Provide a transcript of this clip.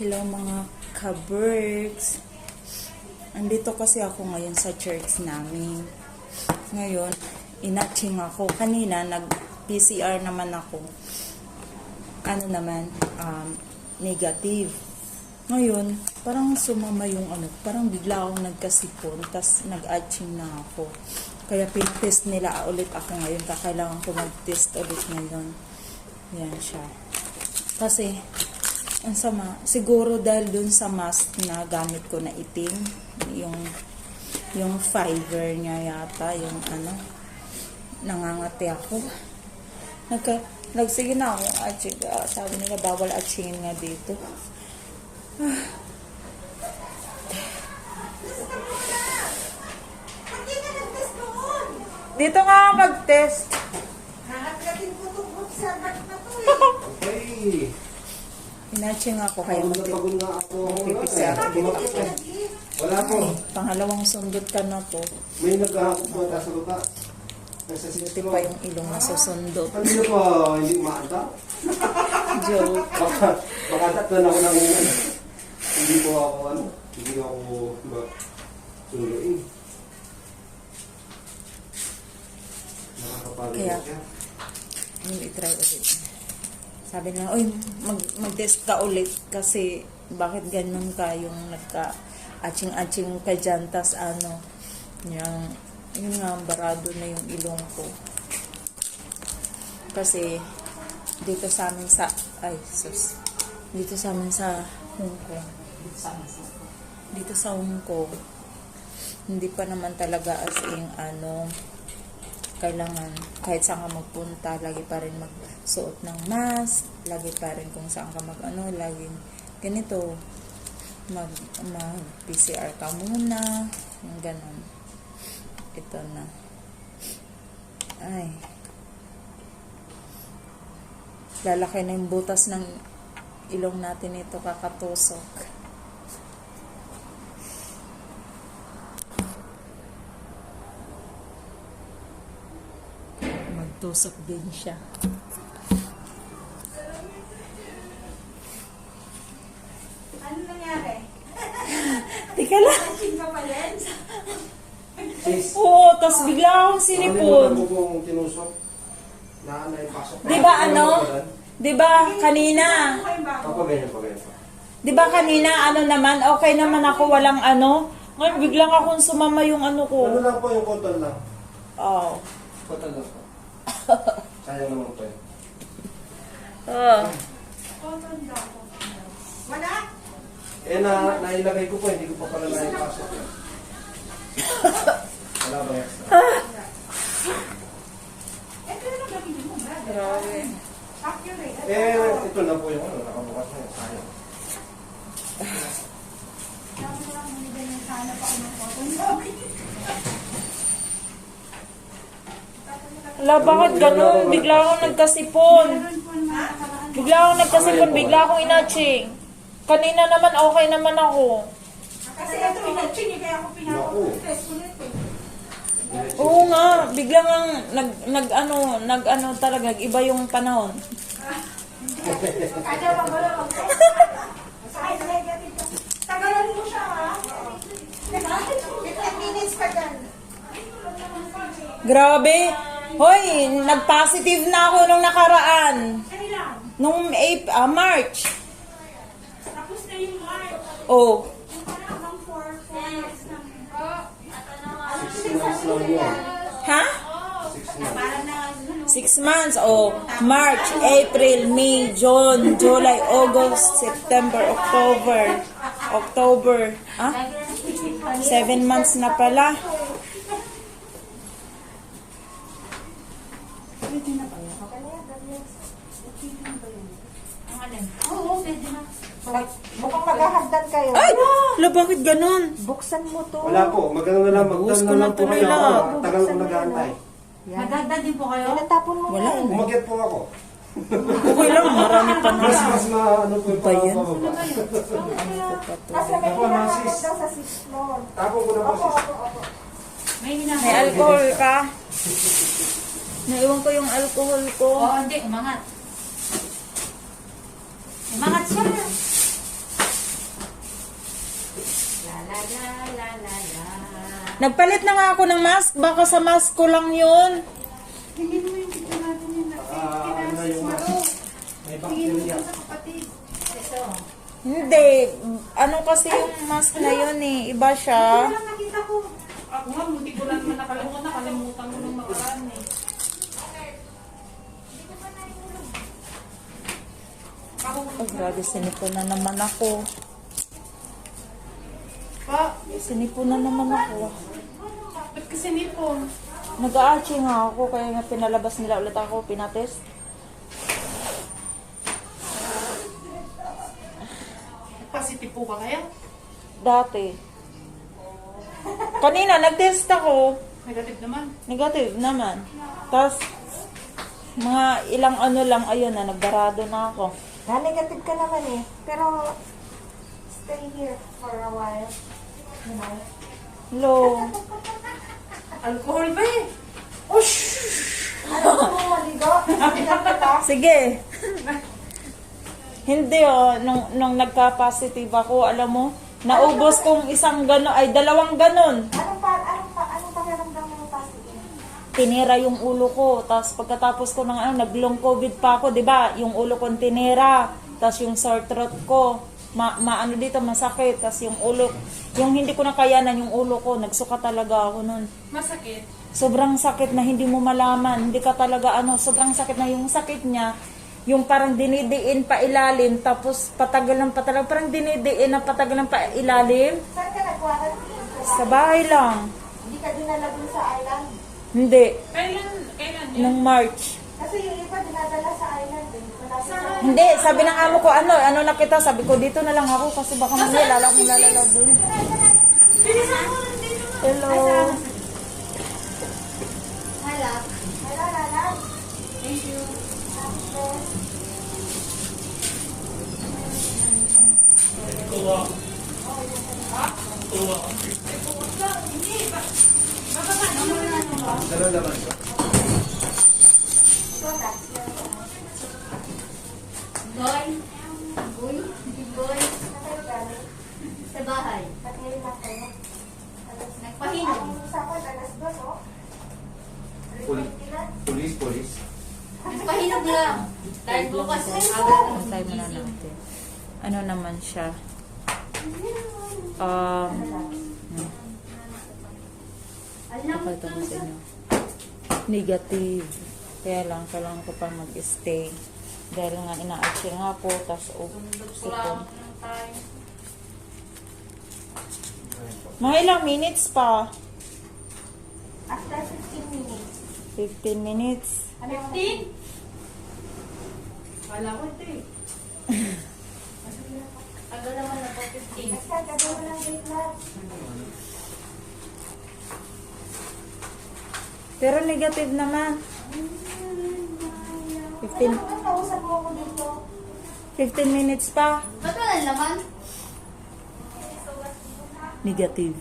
Hello mga ka-berks. Andito kasi ako ngayon sa church namin. Ngayon, inatching ako. Kanina, nag-PCR naman ako. Ano naman, negative. Ngayon, parang sumama yung parang bigla akong nagkasipon, tas nag-atching na ako. Kaya pinatest nila ulit ako ngayon. Kakailangan ko mag-test ulit ngayon. Yan siya. Kasi, ang sama, siguro dahil dun sa mask na gamit ko na itim, yung fiber niya yata, yung nangangati ako. Nagsige na ako, atching. Sabi nila, bawal atchingin nga dito. Dito nga mag-test. Nakakatin ko ito sa back na to Okay. Inatching ako kaya Pagod nga ako. mag-PCR. Wala po. Pangalawang sundot ka na to. May nagkahapot po sa lupa. Nasa Buti pa yung ilong na susundot. Hindi po, hindi umaanda. Joke. Makatat na ako ng hindi po ako hindi ako sunduin. Nakakapagod Kaya, siya. hindi try ulit. Sabi na, oy, mag-test ka ulit kasi bakit ganun ka yung nagka-atching-atching ka dyan, tas yun nga, barado na yung ilong ko. Kasi, dito sa amin dito sa amin sa Hong Kong. Dito sa Hong Kong, hindi pa naman talaga as in, kailangan, kahit saan ka magpunta, lagi pa rin magsuot ng mask, lagi pa rin kung saan ka laging ganito, mag-PCR ka muna, yung ganon. Ito na. Ay. Lalaki na yung butas ng ilong natin ito, kakatusok. Tusok din siya. Ano nangyari? Tika lang. Atching ka pa rin? Oo, tas bigla akong sinipon. Ano kung tinusok? Naipasok. Di ba kanina? Papaganyan pa. Di ba kanina, naman, okay naman ako, walang Ngayon, biglang akong sumama yung ko. Ano lang po yung cotton lang? Oo. Cotton lang po. Sayang naman po yun. Wala? Nailagay ko po, hindi ko pa pala naipasok. Wala ba yan? Pero nagagin mo, brother. Grabe. Accurate. Ito na po yung nakabukas na yun. Sayang. Sabi ko lang, hindi ganyan sana pa ako ng cotton dog. Ala, bakit ganun? Bigla akong nagkasipon. Bigla akong inatching. Kanina naman, okay naman ako. Kasi ito, inatching kaya ako pinapag-test ulit eh. Oo nga, biglang talaga, iba yung panahon. Kaya pa wala mag-test. Masakit negative ka. Tagalan mo siya ha. 15 minutes pa dyan. Grabe. Hoy, nag-positive na ako nung nakaraan. Kailan? Nung March. Tapos na yung March. Oh, Yung parang 4 years na. 6 months lang yun. ha? 6 months. Parang na 6 months. Oh, March, April, May, June, July, August, September, October. 7 months na pala. Oo, pwede na. Mukhang maghahagdan kayo. Ay! Ala, bakit ganun? Buksan mo to. Wala po, magano na lang, Buhos magdala ko na na lang po tuloy kayo. lang. Tagal ko nag-aantay. Magdagdag din po kayo? Tinatapon mo Wala. na. Umagyat po ako. Okay lang, marami pa na. Mas ano po yung Ba yan? pababa. Nasa may Ako, pinakakot nasis. daw sa 6th floor. Tapon ko na po sis. May May alcohol ka? Naiwan ko yung alcohol ko. Oo, hindi. Umangat. Umangat siya. Nagpalit na nga ako ng mask. Baka sa mask ko lang yun. Tingin mo yung picture natin yun. Ano na yung may bacteria. Hindi. Ano kasi yung mask na yun eh. Iba siya. Wala nakita ko. Ako nga, munti ko lang naman nakalimutan mo nung makaraan eh. Oh, grabe. Sinipon na naman ako. Pa, Sinipon na naman ako. ba't kasi nipon? Nag-aachi nga ako. Kaya nga pinalabas nila ulit ako. Pinatest. Positive po ba kaya? Dati. Kanina, nag-test ako. Negative naman. Negative naman. Tapos, mga ilang ano lang, ayun na, nagbarado na ako. Na-negative ka naman eh. Pero, stay here for a while. You know? Hello. Alcohol ba eh? Ano mo maligo? Maligo ka? Sige. Hindi nung nagka-positive ako, alam mo, naubos kong isang gano'n, ay dalawang gano'n. Anong pakiramdam mo positive? Tinira yung ulo ko, tapos pagkatapos ko ng nag-long COVID pa ako, di ba? Yung ulo ko tinira, tapos yung sore throat ko, ano dito, masakit, tapos yung ulo, yung hindi ko na kayanan yung ulo ko, nagsuka talaga ako nun. Masakit. Sobrang sakit na hindi mo malaman, hindi ka talaga sobrang sakit na yung sakit niya, yung parang dinidiin pa ilalim, tapos patagal ng patagal, parang dinidiin na patagal ng pa ilalim. Saan ka nag-quarantine? Sa bahay lang. Hindi ka dinala dun sa island? Hindi. Kailan yun? Nung March. Kasi yung iba dinadala sa island eh. Hindi, sabi ng amo ko, ano na kita, sabi ko, dito na lang ako kasi baka mamaya lala akong lalala dun. Hello. Hala, Lala. Thank you. Dalawa naman siya. Boy, boy, sa bahay. Nagpahinog. Police. Nagpahinog lang. Dahil bukas, aga. Antay mo na natin. Ano naman siya? Alam mo Pakita ko sa inyo. Negative. Kaya lang, kailangan ko pa mag-stay. Dahil nga ina-action nga ako, tapos sipon. Mga ilang minutes pa? After 15 minutes. 15 minutes. 15? Kala ko ito eh. Tagal naman na po 15. Kasi gagawin mo ng weight loss. Pero negative naman. 15 Ano kausap mo ako dito? 15 minutes pa. Ba't walang laman? Negative.